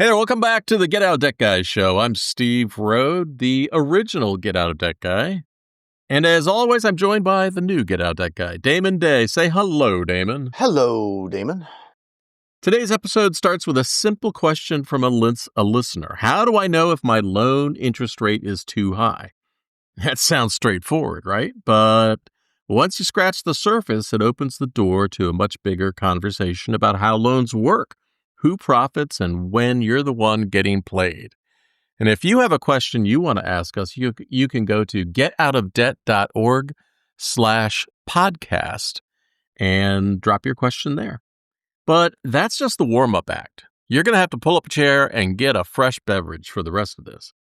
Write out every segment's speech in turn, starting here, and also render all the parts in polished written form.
Hey there, welcome back to the Get Out of Debt Guy show. I'm Steve Rode, the original Get Out of Debt Guy. And as always, I'm joined by the new Get Out of Debt Guy, Damon Day. Say hello, Damon. Hello, Damon. Today's episode starts with a simple question from a listener. How do I know if my loan interest rate is too high? That sounds straightforward, right? But once you scratch the surface, it opens the door to a much bigger conversation about how loans work, who profits, and when you're the one getting played. And if you have a question you want to ask us, you can go to getoutofdebt.org/podcast and drop your question there. But that's just the warm-up act. You're going to have to pull up a chair and get a fresh beverage for the rest of this.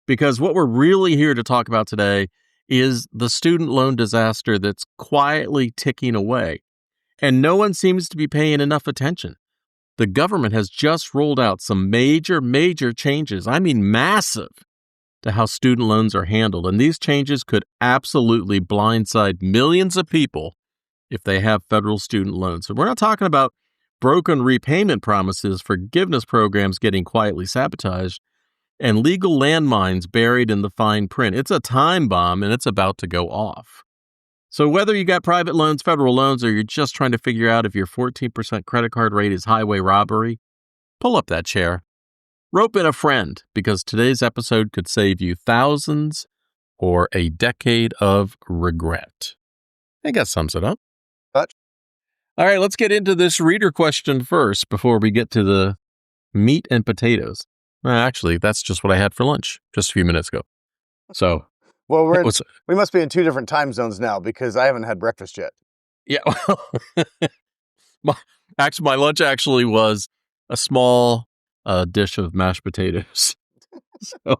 Because what we're really here to talk about today is the student loan disaster that's quietly ticking away. And no one seems to be paying enough attention. The government has just rolled out some major changes, I mean massive, to how student loans are handled. And these changes could absolutely blindside millions of people if they have federal student loans. So we're not talking about broken repayment promises, forgiveness programs getting quietly sabotaged, and legal landmines buried in the fine print. It's a time bomb, and it's about to go off. So whether you got private loans, federal loans, or you're just trying to figure out if your 14% credit card rate is highway robbery, pull up that chair. Rope in a friend, because today's episode could save you thousands or a decade of regret. I think that sums it up. But all right, let's get into this reader question first before we get to the meat and potatoes. Actually, that's just what I had for lunch just a few minutes ago. So, well, we must be in two different time zones now because I haven't had breakfast yet. Yeah, well, my lunch actually was a small dish of mashed potatoes. So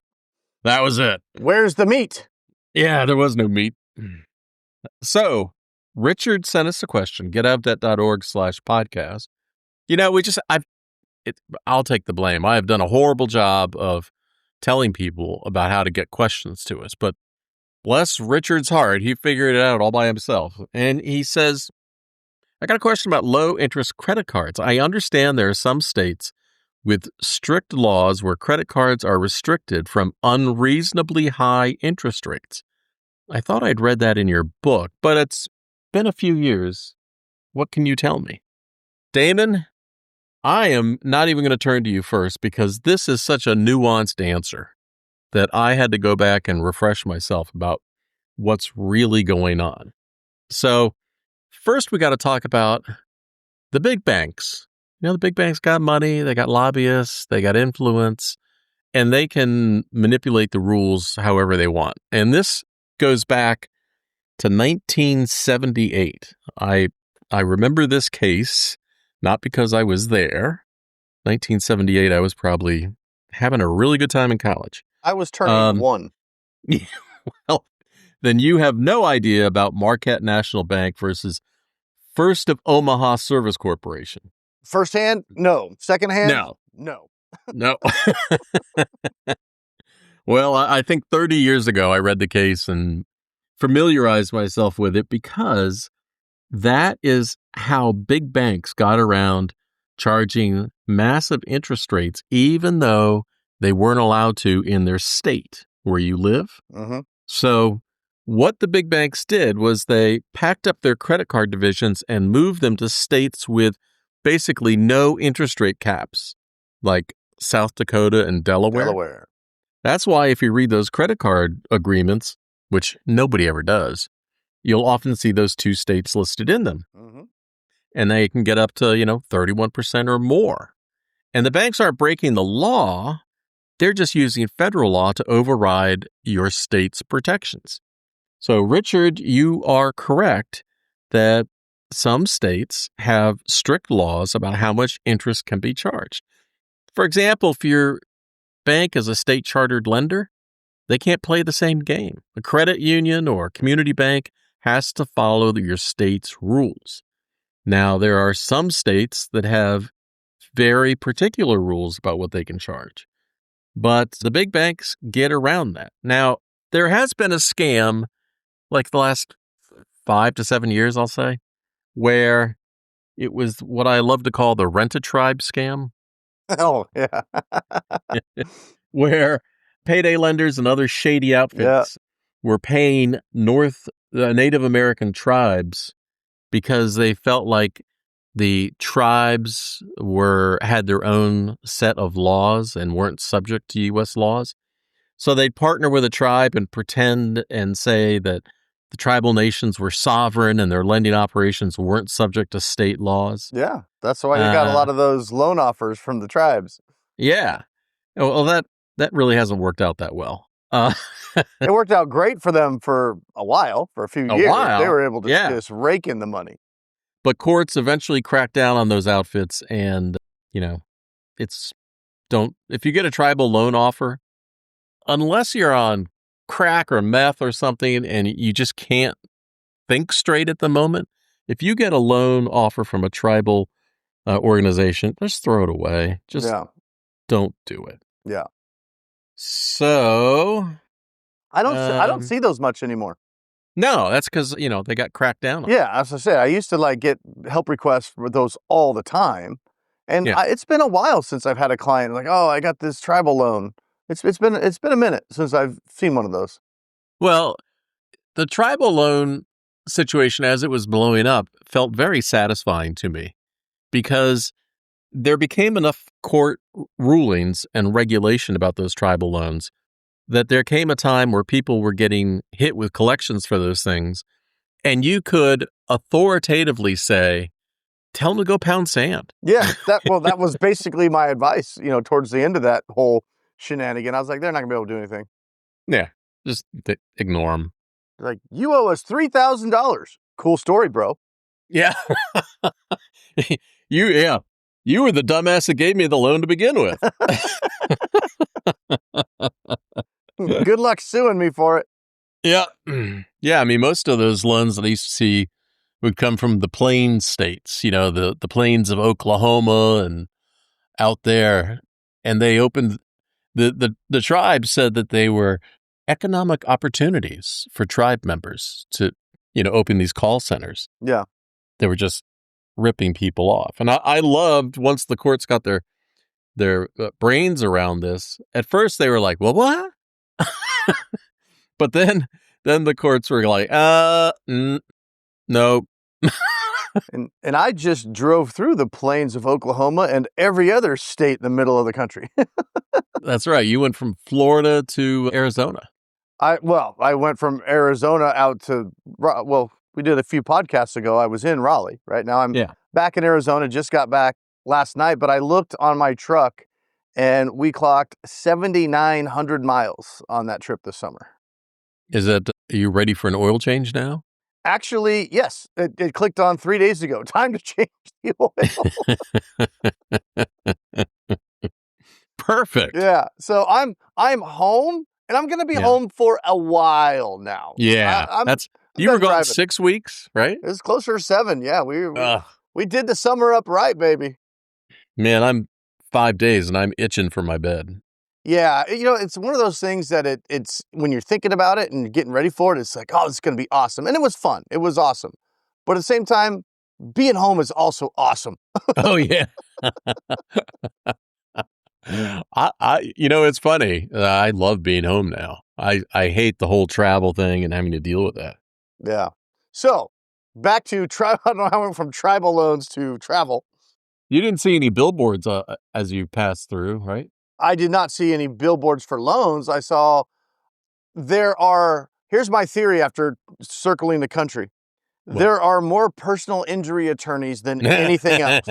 that was it. Where's the meat? Yeah, there was no meat. So Richard sent us a question, getoutofdebt.org/podcast. You know, I'll take the blame. I have done a horrible job of telling people about how to get questions to us, but bless Richard's heart, he figured it out all by himself. And he says, I got a question about low-interest credit cards. I understand there are some states with strict laws where credit cards are restricted from unreasonably high interest rates. I thought I'd read that in your book, but it's been a few years. What can you tell me? Damon, I am not even going to turn to you first because this is such a nuanced answer that I had to go back and refresh myself about what's really going on. So first we got to talk about the big banks. You know, the big banks got money, they got lobbyists, they got influence, and they can manipulate the rules however they want. And this goes back to 1978. I remember this case, not because I was there. 1978, I was probably having a really good time in college. I was turning one. Well, then you have no idea about Marquette National Bank versus First of Omaha Service Corporation. First hand? No. Second hand? No. Well, I think 30 years ago, I read the case and familiarized myself with it because that is how big banks got around charging massive interest rates, even though they weren't allowed to in their state where you live. Mm-hmm. So what the big banks did was they packed up their credit card divisions and moved them to states with basically no interest rate caps, like South Dakota and Delaware. That's why if you read those credit card agreements, which nobody ever does, you'll often see those two states listed in them. Mm-hmm. And they can get up to, 31% or more. And the banks aren't breaking the law. They're just using federal law to override your state's protections. So, Richard, you are correct that some states have strict laws about how much interest can be charged. For example, if your bank is a state-chartered lender, they can't play the same game. A credit union or community bank has to follow your state's rules. Now, there are some states that have very particular rules about what they can charge, but the big banks get around that. Now, there has been a scam like the last 5 to 7 years, I'll say, where it was what I love to call the rent-a-tribe scam. Oh, yeah. where payday lenders and other shady Yeah. outfits were paying Native American tribes because they felt like the tribes had their own set of laws and weren't subject to U.S. laws. So they'd partner with a tribe and pretend and say that the tribal nations were sovereign and their lending operations weren't subject to state laws. Yeah. That's why you got a Uh, lot of those loan offers from the tribes. yeah. Well, that really hasn't worked out that well. It worked out great for them for a while, for a few A years. They while, were able to yeah. just rake in the money. But courts eventually cracked down on those outfits, and it's if you get a tribal loan offer, unless you're on crack or meth or something, and you just can't think straight at the moment, if you get a loan offer from a tribal organization, just throw it away. Just Yeah. don't do it. Yeah. So, I don't see those much anymore. no, that's because they got cracked down on. Yeah, as I said, I used to get help requests for those all the time, and Yeah. it's been a while since I've had a client like, "Oh, I got this tribal loan." It's been a minute since I've seen one of those. Well, the tribal loan situation, as it was blowing up, felt very satisfying to me because there became enough court rulings and regulation about those tribal loans that there came a time where people were getting hit with collections for those things, and you could authoritatively say, tell them to go pound sand. Yeah, that was basically my advice, towards the end of that whole shenanigan. I was like, "They're not gonna be able to do anything." Yeah, just ignore them. Like, "You owe us $3,000." Cool story, bro. Yeah. You were the dumbass that gave me the loan to begin with. Good luck suing me for it. Yeah. Yeah, I mean, most of those loans that I used to see would come from the plains states, the plains of Oklahoma and out there. And they opened the tribe said that they were economic opportunities for tribe members to, open these call centers. Yeah. They were just ripping people off. And I loved once the courts got their brains around this. At first they were like, well, what? But then the courts were like, no. And I just drove through the plains of Oklahoma and every other state in the middle of the country. That's right. You went from Florida to Arizona. I went from Arizona out to, we did a few podcasts ago. I was in Raleigh. Right now I'm back in Arizona, just got back last night, but I looked on my truck and we clocked 7,900 miles on that trip this summer. Are you ready for an oil change now? Actually, yes, it clicked on 3 days ago. Time to change the oil. Perfect. Yeah. So I'm home, and I'm going to be home for a while now. Yeah. You were gone 6 weeks, right? It was closer to 7. Yeah. We did the summer up right, baby. Man, I'm 5 days and I'm itching for my bed. Yeah, it's one of those things that it's when you're thinking about it and you're getting ready for it, it's like, oh, it's going to be awesome. And it was fun. It was awesome. But at the same time, being home is also awesome. Oh, yeah. It's funny. I love being home now. I hate the whole travel thing and having to deal with that. Yeah. So back to I don't know how I went from tribal loans to travel. You didn't see any billboards as you passed through, right? I did not see any billboards for loans. I saw here's my theory after circling the country. What? There are more personal injury attorneys than anything else.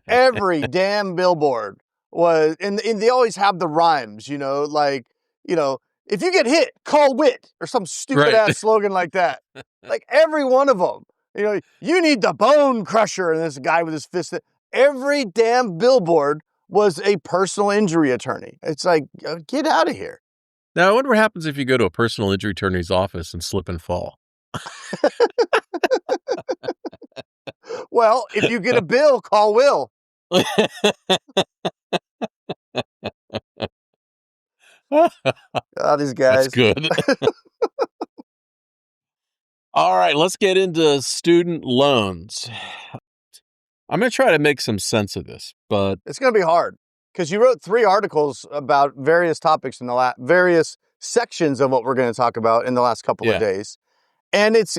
Every damn billboard was, and they always have the rhymes, if you get hit, call WIT or some stupid ass slogan like that. Like every one of them, you need the bone crusher. And there's a guy with his fist. Every damn billboard was a personal injury attorney. It's like, get out of here. Now, I wonder what happens if you go to a personal injury attorney's office and slip and fall. Well, if you get a bill, call Will. These guys. That's good. All right, let's get into student loans. I'm going to try to make some sense of this, but it's going to be hard. Because you wrote 3 articles about various topics in the various sections of what we're going to talk about in the last couple of days, and it's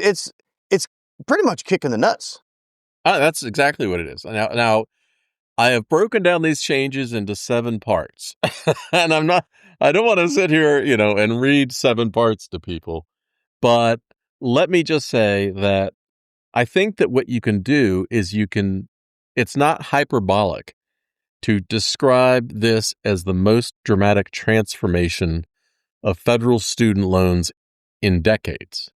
pretty much kicking the nuts. That's exactly what it is. Now, I have broken down these changes into 7 parts, and I don't want to sit here, and read 7 parts to people, but let me just say that I think that what you can do is it's not hyperbolic to describe this as the most dramatic transformation of federal student loans in decades.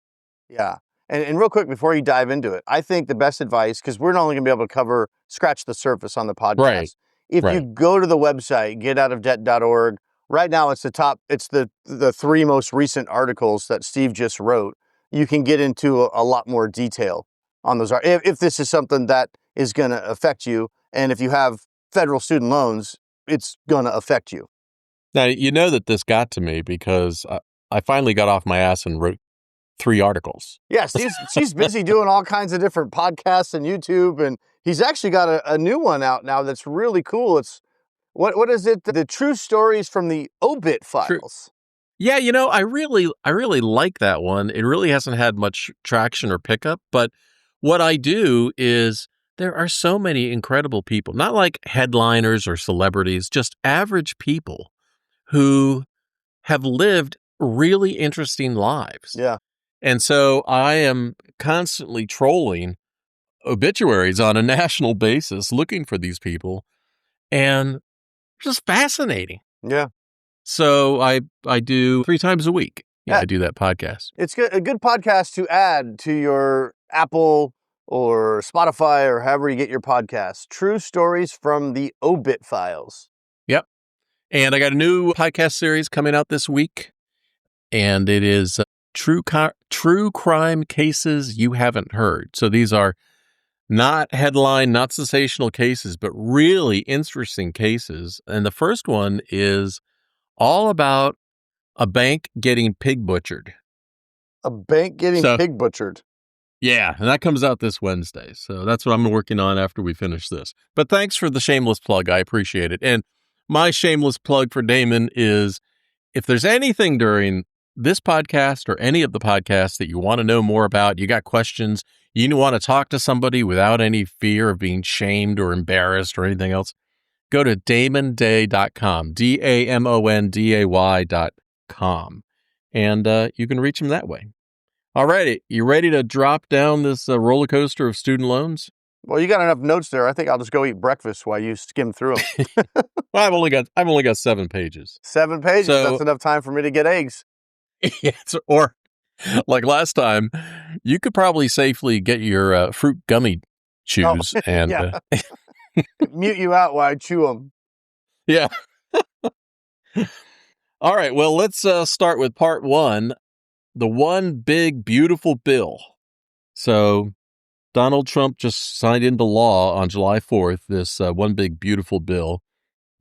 Yeah. And real quick, before you dive into it, I think the best advice, because we're not only going to be able to scratch the surface on the podcast. Right. If you go to the website, getoutofdebt.org, right now it's the 3 most recent articles that Steve just wrote. You can get into a lot more detail on those. If this is something that is going to affect you, and if you have federal student loans, it's going to affect you. Now, you know that this got to me because I finally got off my ass and wrote 3 articles. Yes, she's busy doing all kinds of different podcasts and YouTube, and he's actually got a new one out now that's really cool. It's what is it? The true stories from the obit files. True. Yeah, I really like that one. It really hasn't had much traction or pickup, but what I do is there are so many incredible people, not like headliners or celebrities, just average people who have lived really interesting lives. Yeah. And so I am constantly trolling obituaries on a national basis looking for these people, and just fascinating. Yeah. So I do 3 times a week. I do that podcast. It's a good podcast to add to your Apple or Spotify or however you get your podcasts. True stories from the obit files. Yep. And I got a new podcast series coming out this week, and it is true crime cases you haven't heard. So these are not headline, not sensational cases, but really interesting cases. And the first one is all about a bank getting pig butchered. A bank getting pig butchered. Yeah, and that comes out this Wednesday. So that's what I'm working on after we finish this. But thanks for the shameless plug. I appreciate it. And my shameless plug for Damon is, if there's anything during this podcast or any of the podcasts that you want to know more about, you got questions, you want to talk to somebody without any fear of being shamed or embarrassed or anything else, go to damonday.com, DAMONDAY.com, and you can reach him that way. All righty, you ready to drop down this roller coaster of student loans? Well, you got enough notes there. I think I'll just go eat breakfast while you skim through them. Well, I've only got 7 pages. 7 pages. So, that's enough time for me to get eggs. Yes, or like last time, you could probably safely get your fruit gummy chews and mute you out while I chew them. Yeah. All right. Well, let's start with part 1. The one big, beautiful bill. So Donald Trump just signed into law on July 4th, this one big, beautiful bill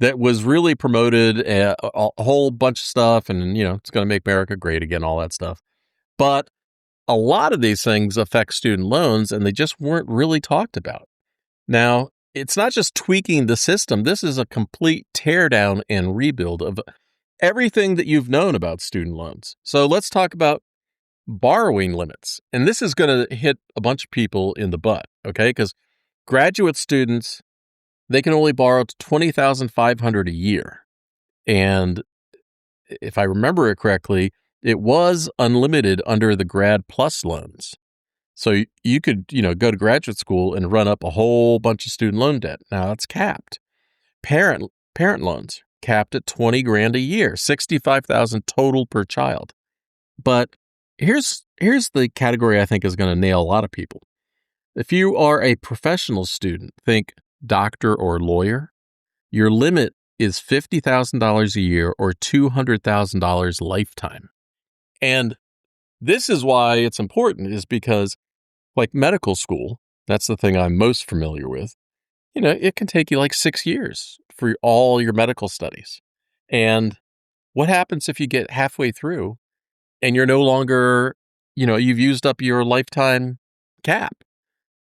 that was really promoted a whole bunch of stuff. And, it's going to make America great again, all that stuff. But a lot of these things affect student loans, and they just weren't really talked about. Now, it's not just tweaking the system. This is a complete teardown and rebuild of everything that you've known about student loans. So let's talk about borrowing limits. And this is going to hit a bunch of people in the butt, okay? Because graduate students, they can only borrow $20,500 a year. And if I remember it correctly, it was unlimited under the Grad Plus loans. So you could, go to graduate school and run up a whole bunch of student loan debt. Now it's capped. Parent loans capped at $20,000 a year, $65,000 total per child. But here's the category I think is going to nail a lot of people. If you are a professional student, think doctor or lawyer, your limit is $50,000 a year or $200,000 lifetime. And this is why it's important, is because like medical school, that's the thing I'm most familiar with, it can take you like 6 years for all your medical studies. And what happens if you get halfway through and you're no longer, you've used up your lifetime cap?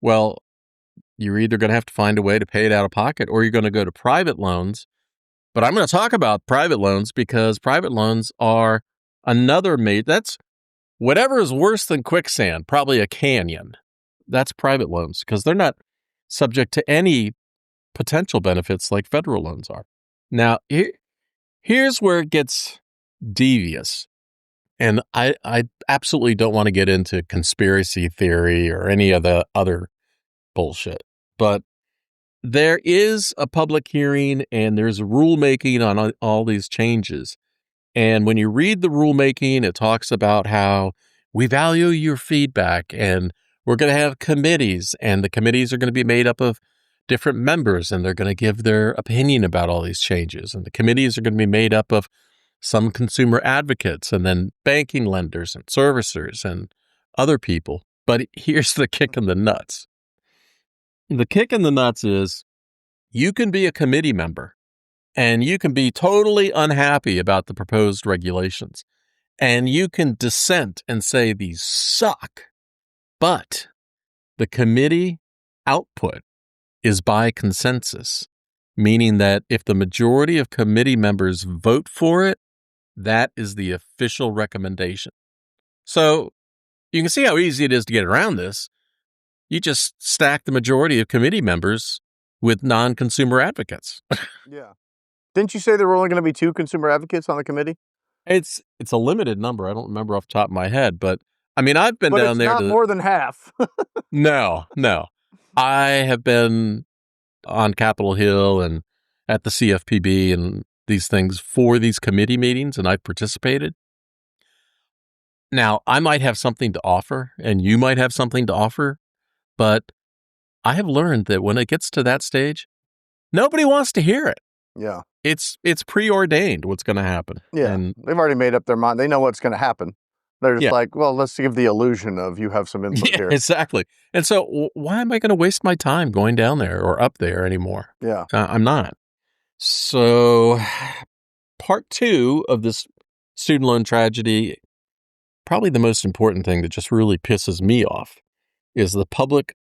Well, you're either going to have to find a way to pay it out of pocket, or you're going to go to private loans But I'm going to talk about private loans because private loans are another that's whatever is worse than quicksand, probably a canyon. That's private loans because they're not subject to any potential benefits like federal loans are. Now, here's where it gets devious. And I absolutely don't want to get into conspiracy theory or any of the other bullshit. But there is a public hearing and there's rulemaking on all these changes. And when you read the rulemaking, it talks about how we value your feedback and we're going to have committees, and the committees are going to be made up of different members and they're going to give their opinion about all these changes. And the committees are going to be made up of some consumer advocates and then banking lenders and servicers and other people. But here's the kick in the nuts. The kick in the nuts is you can be a committee member and you can be totally unhappy about the proposed regulations. And you can dissent and say these suck. But the committee output is by consensus, meaning that if the majority of committee members vote for it, that is the official recommendation. So you can see how easy it is to get around this. You just stack the majority of committee members with non-consumer advocates. Yeah. Didn't you say there were only going to be 2 consumer advocates on the committee? It's a limited number. I don't remember off the top of my head, but I mean, I've been down there. But it's not more than half. No. I have been on Capitol Hill and at the CFPB and these things for these committee meetings, and I've participated. Now, I might have something to offer, and you might have something to offer, but I have learned that when it gets to that stage, nobody wants to hear it. Yeah. It's preordained what's going to happen. Yeah. And they've already made up their mind. They know what's going to happen. They're just like, well, let's give the illusion of you have some input here. Exactly. And so why am I going to waste my time going down there or up there anymore? Yeah. I'm not. So part 2 of this student loan tragedy, probably the most important thing that just really pisses me off is the Public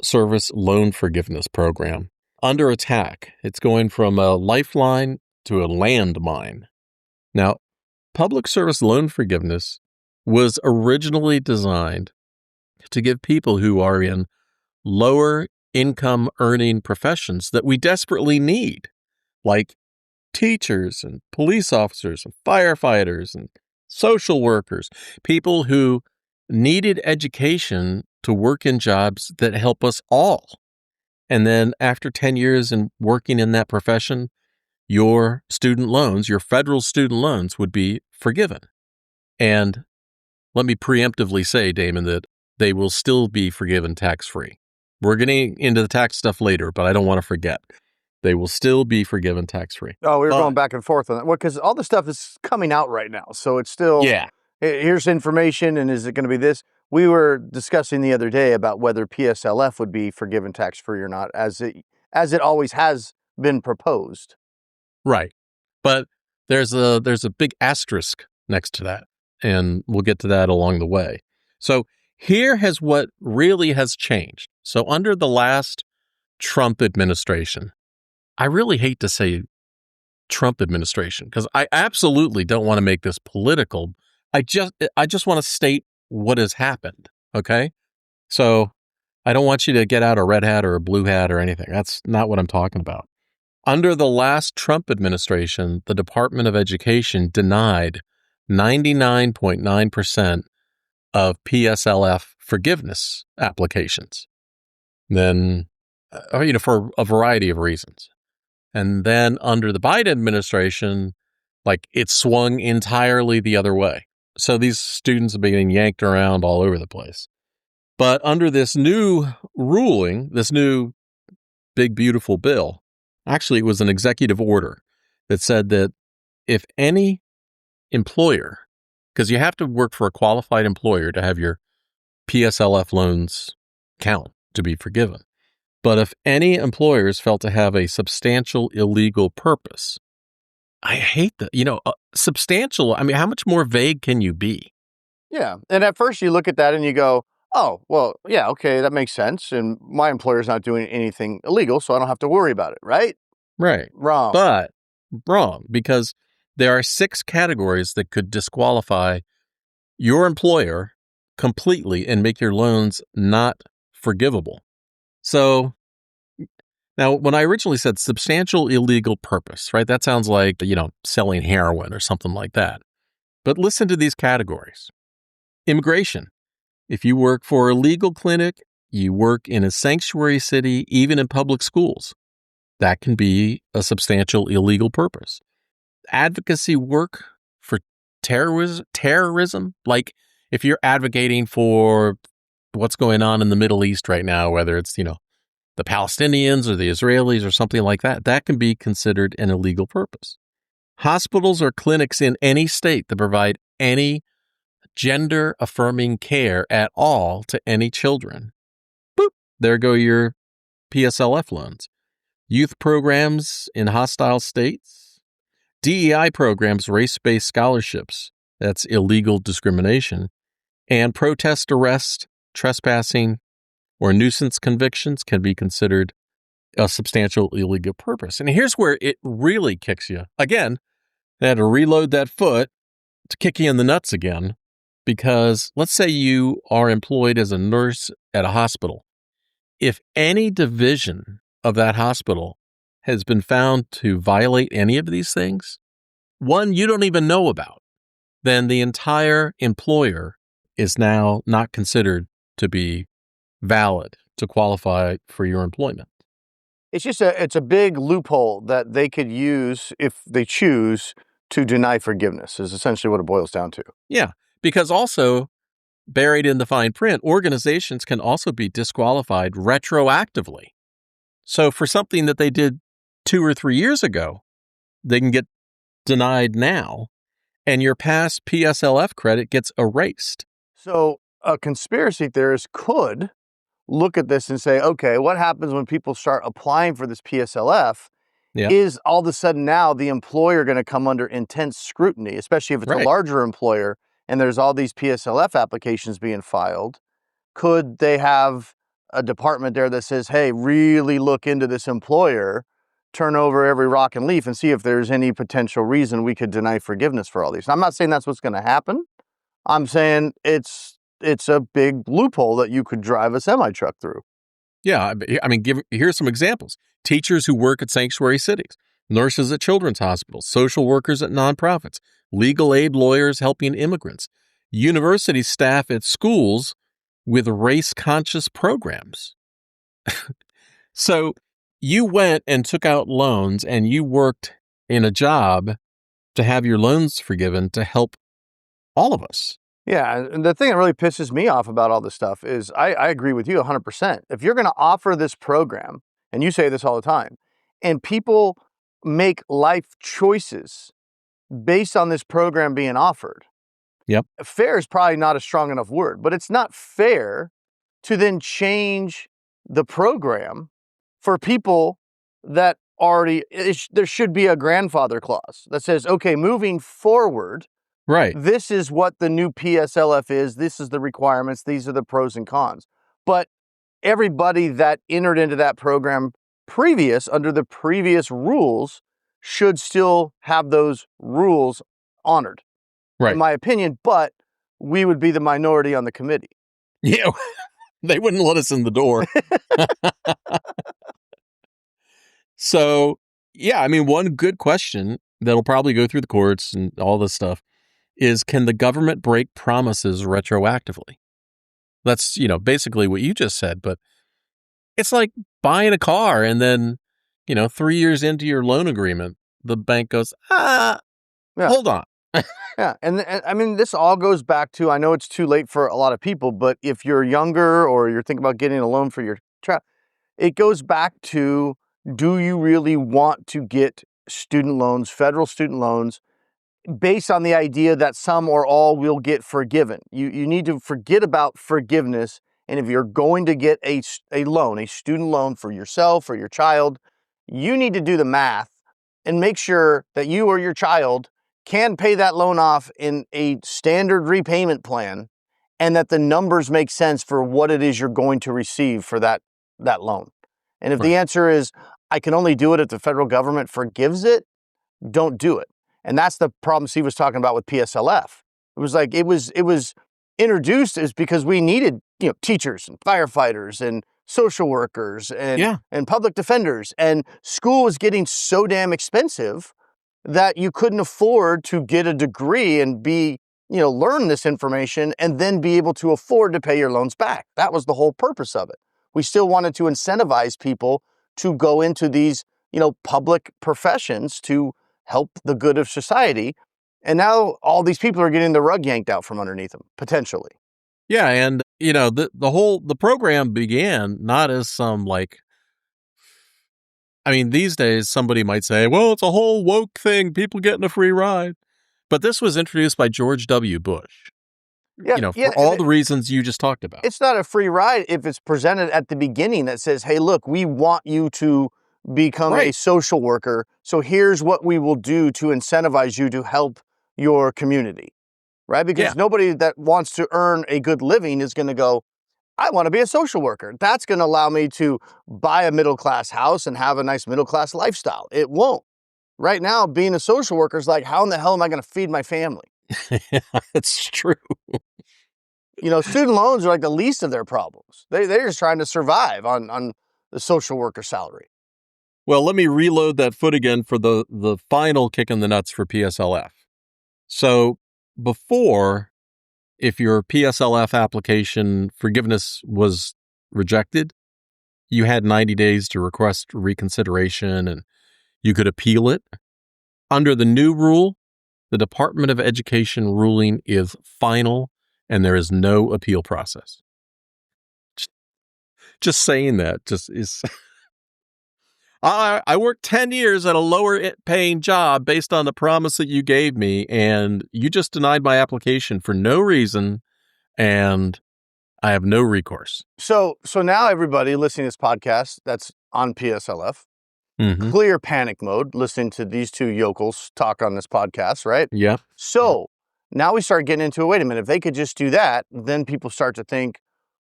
Service Loan Forgiveness Program. Under attack. It's going from a lifeline to a landmine. Now, public service loan forgiveness was originally designed to give people who are in lower income earning professions that we desperately need, like teachers and police officers and firefighters and social workers, people who needed education to work in jobs that help us all. And then after 10 years in working in that profession, your student loans, your federal student loans would be forgiven. And let me preemptively say, Damon, that they will still be forgiven tax-free. We're getting into the tax stuff later, but I don't want to forget. They will still be forgiven tax-free. Oh, we were going back and forth on that. Well, because all the stuff is coming out right now. So it's still, here's information, and is it going to be this? We were discussing the other day about whether PSLF would be forgiven tax-free or not, as it always has been proposed. Right. But there's a big asterisk next to that, and we'll get to that along the way. So here has what really has changed. So under the last Trump administration, I really hate to say Trump administration because I absolutely don't want to make this political. I just want to state what has happened. Okay. So I don't want you to get out a red hat or a blue hat or anything. That's not what I'm talking about. Under the last Trump administration, the Department of Education denied 99.9% of PSLF forgiveness applications. Then, for a variety of reasons. And then under the Biden administration, it swung entirely the other way. So these students have been getting yanked around all over the place. But under this new ruling, this new big, beautiful bill, actually it was an executive order that said that if any employer, because you have to work for a qualified employer to have your PSLF loans count to be forgiven. But if any employers felt to have a substantial illegal purpose, I hate that. Substantial, I mean, how much more vague can you be? Yeah. And at first you look at that and you go, oh, well, yeah, okay, that makes sense. And my employer's not doing anything illegal, so I don't have to worry about it, right? Right. Wrong. But wrong, because there are 6 categories that could disqualify your employer completely and make your loans not forgivable. So now, when I originally said substantial illegal purpose, right, that sounds like, selling heroin or something like that. But listen to these categories. Immigration. If you work for a legal clinic, you work in a sanctuary city, even in public schools, that can be a substantial illegal purpose. Advocacy work for terrorism, like if you're advocating for what's going on in the Middle East right now, whether it's, the Palestinians or the Israelis or something like that, that can be considered an illegal purpose. Hospitals or clinics in any state that provide any gender-affirming care at all to any children. Boop, there go your PSLF loans. Youth programs in hostile states. DEI programs, race-based scholarships, that's illegal discrimination. And protest arrest, trespassing, or nuisance convictions can be considered a substantial illegal purpose. And here's where it really kicks you. Again, they had to reload that foot to kick you in the nuts again, because let's say you are employed as a nurse at a hospital. If any division of that hospital has been found to violate any of these things, one you don't even know about, then the entire employer is now not considered to be valid to qualify for your employment. It's a big loophole that they could use if they choose to deny forgiveness, is essentially what it boils down to. Yeah, because also buried in the fine print, organizations can also be disqualified retroactively. So for something that they did 2 or 3 years ago, they can get denied now, and your past PSLF credit gets erased. So a conspiracy theorist could look at this and say, okay, what happens when people start applying for this PSLF? Yeah. Is all of a sudden now the employer going to come under intense scrutiny, especially if it's Right. a larger employer and there's all these PSLF applications being filed? Could they have a department there that says, hey, really look into this employer, turn over every rock and leaf and see if there's any potential reason we could deny forgiveness for all these? I'm not saying that's what's going to happen. I'm saying it's a big loophole that you could drive a semi-truck through. Yeah, I mean, here's some examples. Teachers who work at sanctuary cities, nurses at children's hospitals, social workers at nonprofits, legal aid lawyers helping immigrants, university staff at schools with race-conscious programs. So you went and took out loans and you worked in a job to have your loans forgiven to help all of us. Yeah, and the thing that really pisses me off about all this stuff is I agree with you 100%. If you're going to offer this program, and you say this all the time, and people make life choices based on this program being offered, Yep. fair is probably not a strong enough word, but it's not fair to then change the program for people that already, there should be a grandfather clause that says, okay, moving forward, Right. this is what the new PSLF is. This is the requirements. These are the pros and cons. But everybody that entered into that program under the previous rules should still have those rules honored, Right. in my opinion, but we would be the minority on the committee. Yeah, they wouldn't let us in the door. So, yeah, I mean, one good question that'll probably go through the courts and all this stuff is, can the government break promises retroactively? That's, basically what you just said, but it's like buying a car and then, 3 years into your loan agreement, the bank goes, hold on. Yeah, and I mean, this all goes back to, I know it's too late for a lot of people, but if you're younger or you're thinking about getting a loan for your child, it goes back to, do you really want to get student loans, federal student loans, based on the idea that some or all will get forgiven? You need to forget about forgiveness. And if you're going to get a loan, a student loan for yourself or your child, you need to do the math and make sure that you or your child can pay that loan off in a standard repayment plan, and that the numbers make sense for what it is you're going to receive for that loan. And if the answer is, I can only do it if the federal government forgives it, don't do it. And that's the problem Steve was talking about with PSLF. It was like it was introduced is because we needed, teachers and firefighters and social workers and public defenders, and school was getting so damn expensive that you couldn't afford to get a degree and learn this information and then be able to afford to pay your loans back. That was the whole purpose of it. We still wanted to incentivize people to go into these, public professions to help the good of society. And now all these people are getting the rug yanked out from underneath them, potentially. Yeah, and the program began not as some these days somebody might say, well, it's a whole woke thing, people getting a free ride. But this was introduced by George W. Bush. For all the reasons you just talked about. It's not a free ride if it's presented at the beginning that says, hey, look, we want you to become a social worker. So here's what we will do to incentivize you to help your community, right? Because nobody that wants to earn a good living is going to go, I want to be a social worker. That's going to allow me to buy a middle-class house and have a nice middle-class lifestyle. It won't. Right now, being a social worker is like, how in the hell am I going to feed my family? It's true. Student loans are like the least of their problems. They're just trying to survive on the social worker salary. Well, let me reload that foot again for the final kick in the nuts for PSLF. So before, if your PSLF application forgiveness was rejected, you had 90 days to request reconsideration and you could appeal it. Under the new rule, the Department of Education ruling is final and there is no appeal process. Just saying that just is... I worked 10 years at a lower paying job based on the promise that you gave me, and you just denied my application for no reason, and I have no recourse. So now everybody listening to this podcast that's on PSLF, clear panic mode, listening to these two yokels talk on this podcast, right? Yeah. So now we start getting into wait a minute, if they could just do that, then people start to think,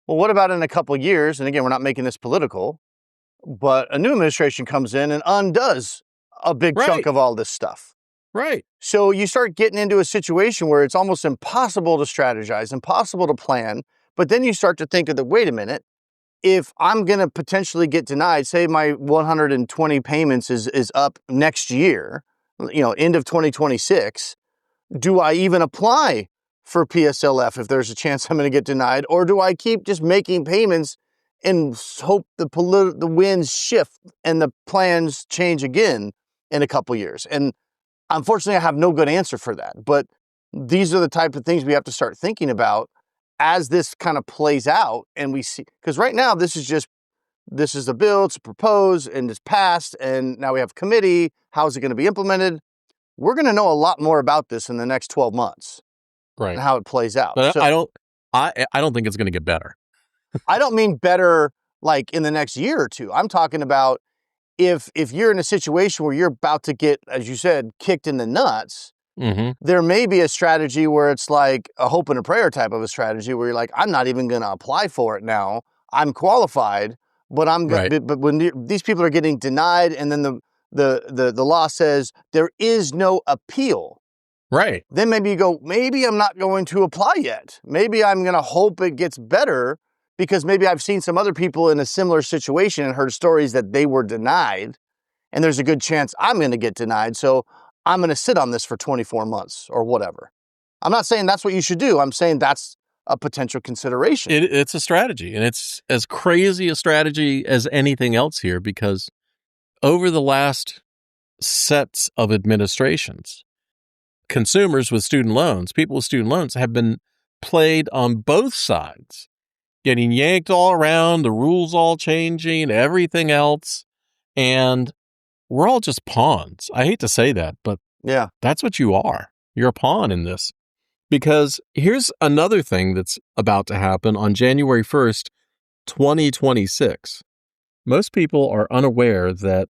well, what about in a couple of years? And again, we're not making this political, but a new administration comes in and undoes a big chunk of all this stuff. Right. So you start getting into a situation where it's almost impossible to strategize, impossible to plan. But then you start to think of wait a minute, if I'm going to potentially get denied, say my 120 payments is up next year, end of 2026, do I even apply for PSLF if there's a chance I'm going to get denied? Or do I keep just making payments and hope the winds shift and the plans change again in a couple years? And unfortunately, I have no good answer for that. But these are the type of things we have to start thinking about as this kind of plays out. And we see, because right now, this is the bill, it's proposed and it's passed. And now we have committee. How is it going to be implemented? We're going to know a lot more about this in the next 12 months. Right. And how it plays out. But I don't think it's going to get better. I don't mean better like in the next year or two. I'm talking about if you're in a situation where you're about to get, as you said, kicked in the nuts, there may be a strategy where it's like a hope and a prayer type of a strategy where you're like, I'm not even going to apply for it now. I'm qualified, but but when these people are getting denied and then the law says there is no appeal. Right. Then maybe you go, maybe I'm not going to apply yet. Maybe I'm going to hope it gets better because maybe I've seen some other people in a similar situation and heard stories that they were denied. And there's a good chance I'm going to get denied. So I'm going to sit on this for 24 months or whatever. I'm not saying that's what you should do. I'm saying that's a potential consideration. It's a strategy, and it's as crazy a strategy as anything else here because over the last sets of administrations, consumers with student loans, people with student loans have been played on both sides, getting yanked all around, the rules all changing, everything else. And we're all just pawns. I hate to say that, but yeah, that's what you are. You're a pawn in this. Because here's another thing that's about to happen on January 1st, 2026. Most people are unaware that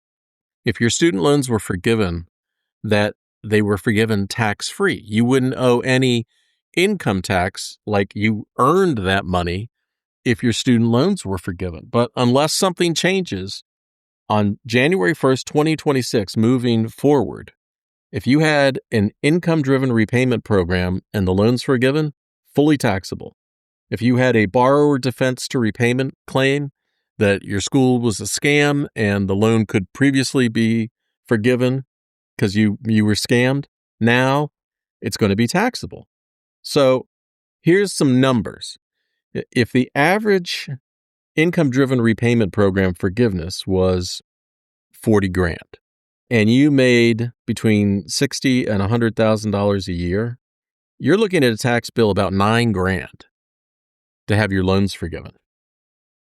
if your student loans were forgiven, that they were forgiven tax-free. You wouldn't owe any income tax like you earned that money if your student loans were forgiven. But unless something changes on January 1st, 2026, moving forward, If you had an income-driven repayment program and the loans forgiven, fully taxable. If you had a borrower defense to repayment claim that your school was a scam and the loan could previously be forgiven because you were scammed, now it's going to be taxable. So here's some numbers. If the average income-driven repayment program forgiveness was 40 grand and you made between $60,000 and $100,000 a year, you're looking at a tax bill about 9 grand to have your loans forgiven.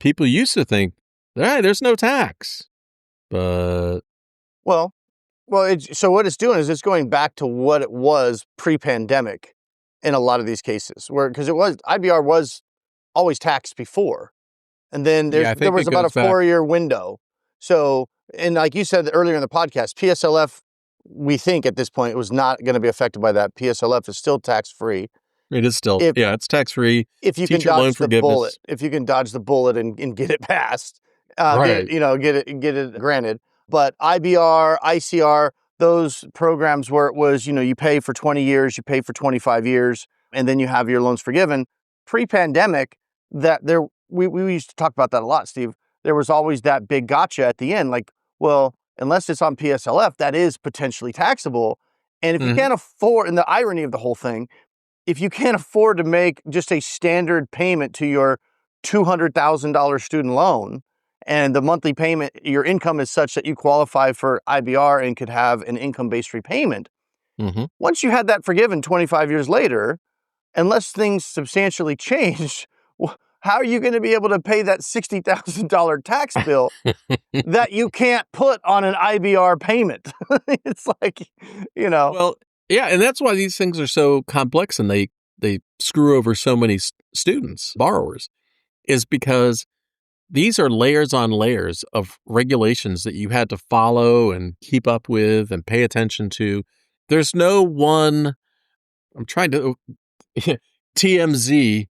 People used to think, hey, there's no tax. But Well, so what it's doing is it's going back to what it was pre-pandemic in a lot of these cases, because IBR was always taxed before, and then I there think was it about a goes back. 4-year window. So, and like you said earlier in the podcast, PSLF, we think at this point it was not going to be affected by that. PSLF is still tax-free. It is still, it's tax-free. If you can Teacher loan dodge the forgiveness. bullet, and get it passed, Right. get it granted. But IBR, ICR, those programs where it was, you pay for 20 years, you pay for 25 years, and then you have your loans forgiven. Pre-pandemic, we used to talk about that a lot, Steve. There was always that big gotcha at the end, like, well, unless it's on PSLF, that is potentially taxable. And if you can't afford, and the irony of the whole thing, if you can't afford to make just a standard payment to your $200,000 student loan, and the monthly payment, your income is such that you qualify for IBR and could have an income-based repayment. Once you had that forgiven 25 years later, unless things substantially change, how are you going to be able to pay that $60,000 tax bill that you can't put on an IBR payment? It's like, Well, yeah, and that's why these things are so complex and they screw over so many students, borrowers, is because these are layers on layers of regulations that you had to follow and keep up with and pay attention to. There's no one, I'm trying to, TMZ,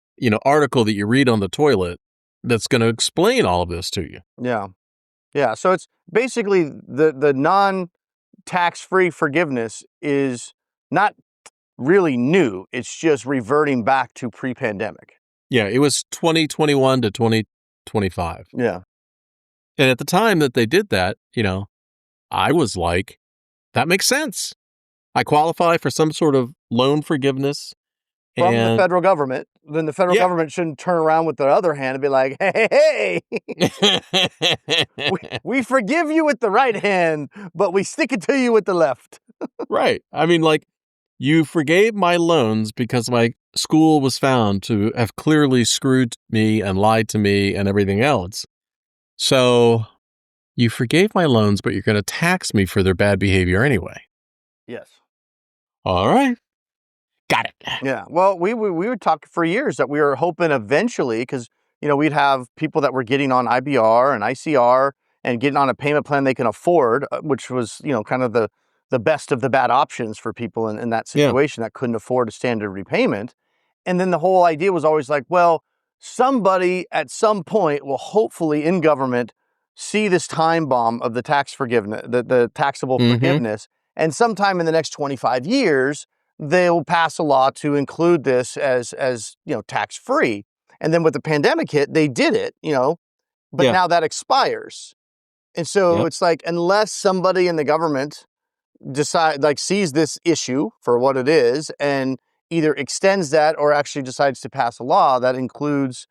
article that you read on the toilet that's going to explain all of this to you. Yeah. Yeah. So it's basically the non-tax-free forgiveness is not really new. It's just reverting back to pre-pandemic. Yeah. It was 2021 to 2025. Yeah. And at the time that they did that, I was like, that makes sense. I qualify for some sort of loan forgiveness. From the federal government. Then the federal government shouldn't turn around with their other hand and be like, hey, we forgive you with the right hand, but we stick it to you with the left. Right. I mean, like, you forgave my loans because my school was found to have clearly screwed me and lied to me and everything else. So you forgave my loans, but you're going to tax me for their bad behavior anyway. Yes. All right. Got it. Yeah. Well, we would talk for years that we were hoping eventually, because, we'd have people that were getting on IBR and ICR and getting on a payment plan they can afford, which was, kind of the best of the bad options for people in that situation that couldn't afford a standard repayment. And then the whole idea was always like, well, somebody at some point will hopefully in government see this time bomb of the tax forgiveness, the taxable forgiveness. And sometime in the next 25 years, they'll pass a law to include this as tax-free. And then with the pandemic hit, they did it, but now that expires. And so it's like, unless somebody in the government sees this issue for what it is and either extends that or actually decides to pass a law that includes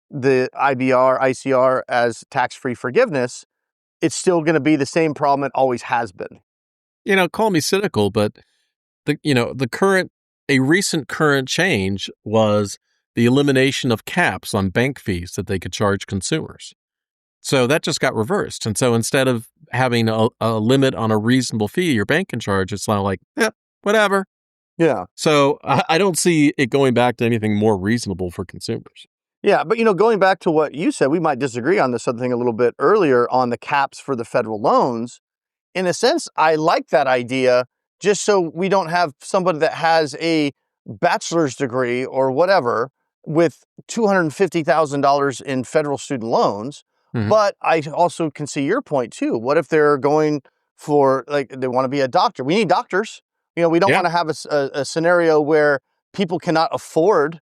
the IBR, ICR as tax-free forgiveness, it's still going to be the same problem it always has been. Call me cynical, but a recent current change was the elimination of caps on bank fees that they could charge consumers. So that just got reversed. And so instead of having a limit on a reasonable fee your bank can charge, it's now like, whatever. Yeah. So I don't see it going back to anything more reasonable for consumers. Yeah, but going back to what you said, we might disagree on this other thing a little bit earlier on the caps for the federal loans. In a sense, I like that idea just so we don't have somebody that has a bachelor's degree or whatever with $250,000 in federal student loans. But I also can see your point too. What if they're going for, they want to be a doctor? We need doctors. We don't want to have a scenario where people cannot afford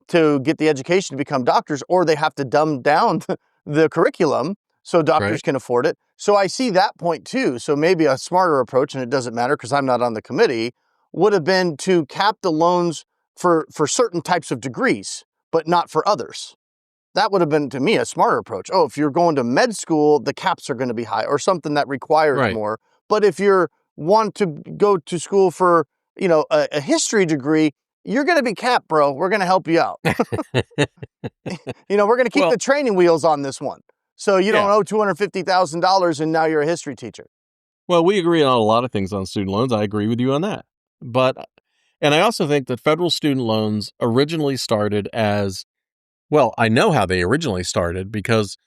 to get the education to become doctors, or they have to dumb down the curriculum so doctors can afford it. So I see that point too. So maybe a smarter approach, and it doesn't matter because I'm not on the committee, would have been to cap the loans for certain types of degrees, but not for others. That would have been, to me, a smarter approach. Oh, if you're going to med school, the caps are going to be high, or something that requires more. But if you want to go to school for, a history degree, you're going to be capped, bro. We're going to help you out. We're going to keep the training wheels on this one. So you don't owe $250,000 and now you're a history teacher. Well, we agree on a lot of things on student loans. I agree with you on that. And I also think that federal student loans originally started as, well, I know how they originally started because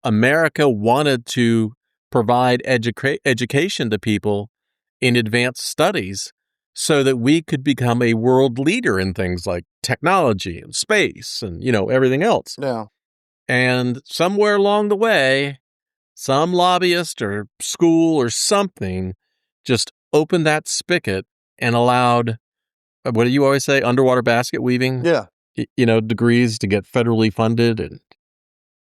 America wanted to provide education to people in advanced studies so that we could become a world leader in things like technology and space and, everything else. Yeah. And somewhere along the way, some lobbyist or school or something just opened that spigot and allowed, what do you always say, underwater basket weaving? Yeah. Degrees to get federally funded. And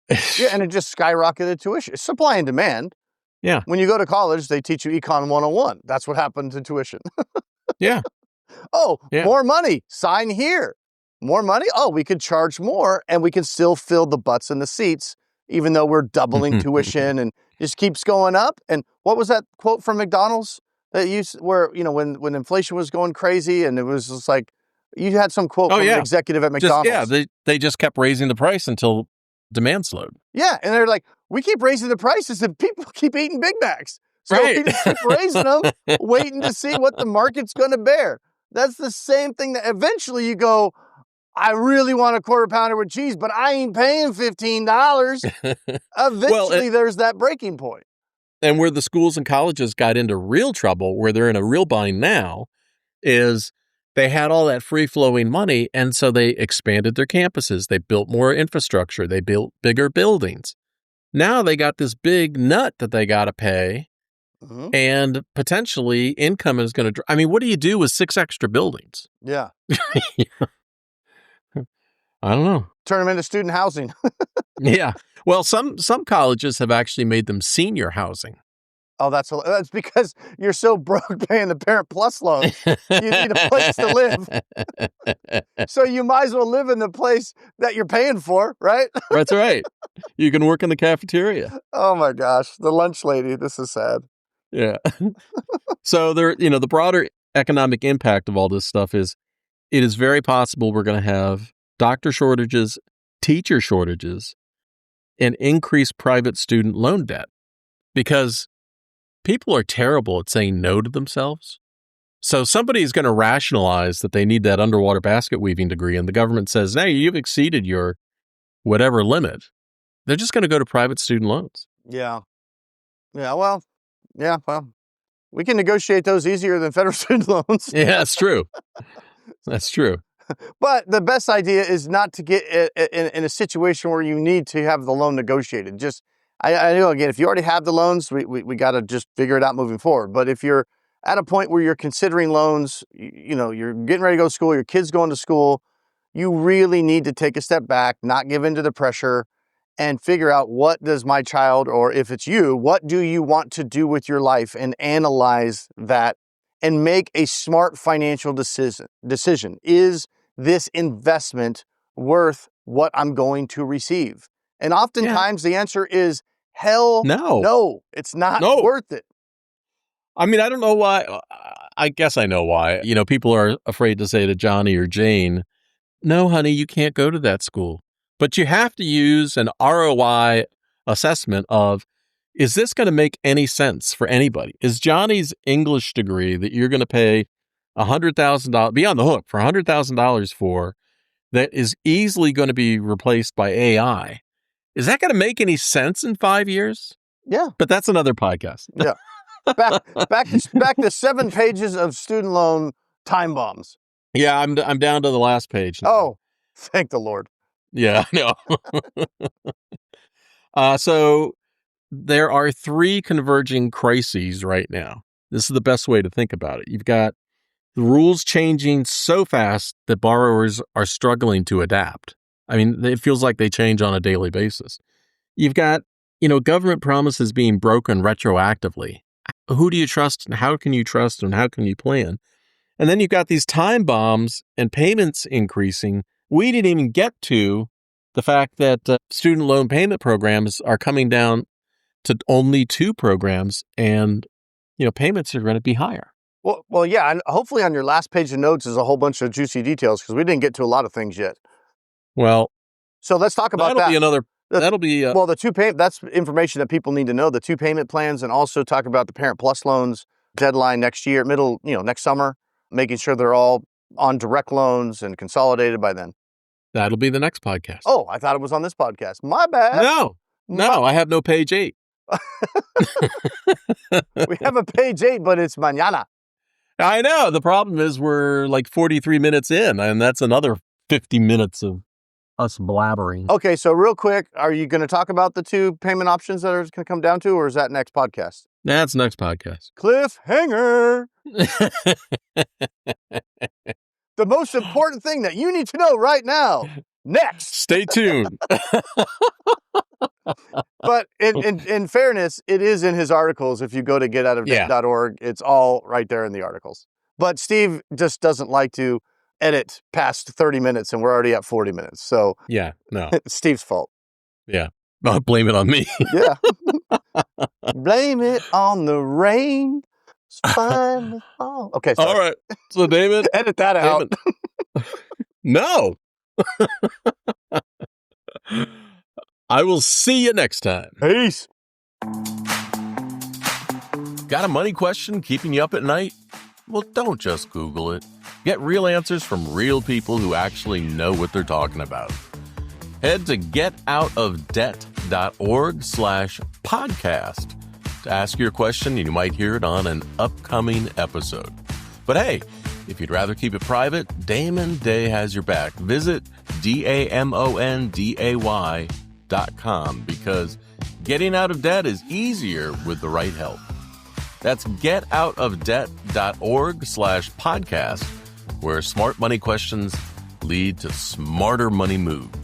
and it just skyrocketed tuition. Supply and demand. Yeah. When you go to college, they teach you Econ 101. That's what happened to tuition. Yeah. More money. Sign here. More money? Oh, we could charge more and we can still fill the butts in the seats, even though we're doubling tuition and just keeps going up. And what was that quote from McDonald's that where, when inflation was going crazy and it was just like, you had some quote from an executive at McDonald's. They just kept raising the price until demand slowed. Yeah. And they're like, we keep raising the prices and people keep eating Big Macs. So we just keep raising them, waiting to see what the market's going to bear. That's the same thing that eventually you go, I really want a quarter pounder with cheese, but I ain't paying $15. Eventually, there's that breaking point. And where the schools and colleges got into real trouble, where they're in a real bind now, is they had all that free-flowing money, and so they expanded their campuses. They built more infrastructure. They built bigger buildings. Now they got this big nut that they got to pay, and potentially income is going to... I mean, what do you do with 6 extra buildings? Yeah. I don't know. Turn them into student housing. Yeah. Well, some colleges have actually made them senior housing. Oh, that's because you're so broke paying the Parent Plus loan. You need a place to live. So you might as well live in the place that you're paying for, right? That's right. You can work in the cafeteria. Oh my gosh. The lunch lady. This is sad. Yeah. So the broader economic impact of all this stuff is, it is very possible we're going to have doctor shortages, teacher shortages, and increased private student loan debt because people are terrible at saying no to themselves. So somebody is going to rationalize that they need that underwater basket weaving degree, and the government says, "Hey, you've exceeded your whatever limit." They're just going to go to private student loans. Yeah. Well, we can negotiate those easier than federal student loans. Yeah, that's true. That's true. But the best idea is not to get in a situation where you need to have the loan negotiated. Just, I know, again, if you already have the loans, we got to just figure it out moving forward. But if you're at a point where you're considering loans, you're getting ready to go to school, your kid's going to school, you really need to take a step back, not give in to the pressure, and figure out, what does my child, or if it's you, what do you want to do with your life, and analyze that and make a smart financial decision. Is this investment worth what I'm going to receive? And oftentimes the answer is hell no. It's not worth it. I mean, I don't know why. I guess I know why. People are afraid to say to Johnny or Jane, "No, honey, you can't go to that school." But you have to use an ROI assessment of, is this going to make any sense for anybody? Is Johnny's English degree that you're going to pay $100,000, be on the hook for $100,000 for, that is easily going to be replaced by AI? Is that going to make any sense in 5 years? Yeah. But that's another podcast. Yeah. Back to 7 pages of student loan time bombs. Yeah, I'm down to the last page now. Oh, thank the Lord. Yeah, I know. So there are 3 converging crises right now. This is the best way to think about it. You've got the rules changing so fast that borrowers are struggling to adapt. I mean, it feels like they change on a daily basis. You've got, government promises being broken retroactively. Who do you trust, and how can you trust, and how can you plan? And then you've got these time bombs and payments increasing. We didn't even get to the fact that student loan payment programs are coming down to only 2 programs, and payments are going to be higher. Well, yeah, and hopefully on your last page of notes is a whole bunch of juicy details because we didn't get to a lot of things yet. Well, so let's talk about that. That'll be the 2 payment. That's information that people need to know. The 2 payment plans, and also talk about the Parent Plus loans deadline next year, next summer, making sure they're all on direct loans and consolidated by then. That'll be the next podcast. Oh, I thought it was on this podcast. My bad. No, I have no page 8. We have a page 8, but it's mañana. I know. The problem is we're like 43 minutes in, and that's another 50 minutes of us blabbering. Okay, so real quick, are you going to talk about the 2 payment options that are going to come down to, or is that next podcast? That's next podcast. Cliffhanger. The most important thing that you need to know right now. Next. Stay tuned. But in fairness, it is in his articles. If you go to getoutofdebt.org, it's all right there in the articles. But Steve just doesn't like to edit past 30 minutes, and we're already at 40 minutes. So yeah, no. It's Steve's fault. Yeah. I'll blame it on me. Yeah. Blame it on the rain. It's finally fall. Okay, sorry. All right. So, David. Edit that out. No. I will see you next time. Peace. Got a money question keeping you up at night? Well, don't just Google it. Get real answers from real people who actually know what they're talking about. Head to getoutofdebt.org/podcast to ask your question, and you might hear it on an upcoming episode. But hey, if you'd rather keep it private, Damon Day has your back. Visit DAMONDAY.com because getting out of debt is easier with the right help. That's getoutofdebt.org/podcast, where smart money questions lead to smarter money moves.